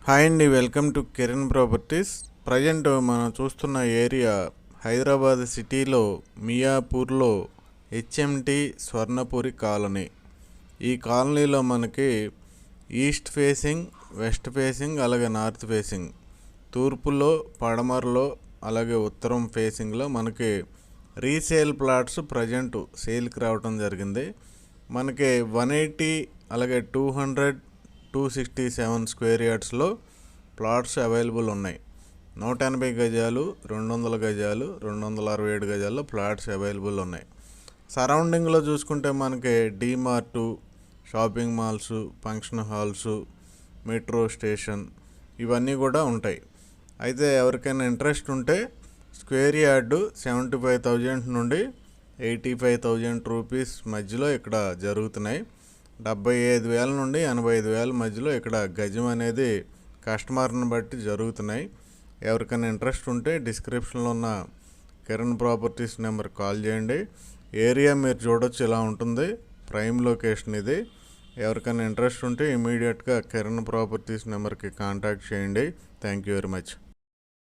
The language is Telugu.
హాయ్ అండి, welcome to Kiran properties. Present మనం చూస్తున్న ఏరియా హైదరాబాద్ సిటీలో మియాపూర్లో హెచ్ఎంటి స్వర్ణపురి కాలనీ. ఈ కాలనీలో మనకి ఈస్ట్ ఫేసింగ్, వెస్ట్ ఫేసింగ్, అలాగే నార్త్ ఫేసింగ్, తూర్పులో, పడమరలో, అలాగే ఉత్తరం ఫేసింగ్లో మనకి రీసేల్ ప్లాట్స్ ప్రజెంట్ సేల్కి రావడం జరిగింది. మనకి 180 అలాగే 200, 267 స్క్వేర్ యార్డ్స్లో ప్లాట్స్ అవైలబుల్ ఉన్నాయి. 180 గజాలు, 200 గజాలు, 267 గజాల్లో ప్లాట్స్ అవైలబుల్ ఉన్నాయి. సరౌండింగ్లో చూసుకుంటే మనకి DMart, shopping malls, function halls, metro station ఇవన్నీ కూడా ఉంటాయి. అయితే ఎవరికైనా ఇంట్రెస్ట్ ఉంటే స్క్వేర్ యార్డు 75,000 నుండి 85,000 రూపీస్ మధ్యలో ఇక్కడ జరుగుతున్నాయి. 75,000 నుండి 85,000 మధ్యలో ఇక్కడ గజం అనేది కస్టమర్ని బట్టి జరుగుతున్నాయి. ఎవరికైనా ఇంట్రెస్ట్ ఉంటే డిస్క్రిప్షన్లో ఉన్న కిరణ్ ప్రాపర్టీస్ నెంబర్ కాల్ చేయండి. ఏరియా మీరు చూడొచ్చు, ఇలా ఉంటుంది. ప్రైమ్ లొకేషన్ ఇది. ఎవరికైనా ఇంట్రెస్ట్ ఉంటే ఇమీడియట్గా కిరణ్ ప్రాపర్టీస్ నెంబర్కి కాంటాక్ట్ చేయండి. Thank you very much.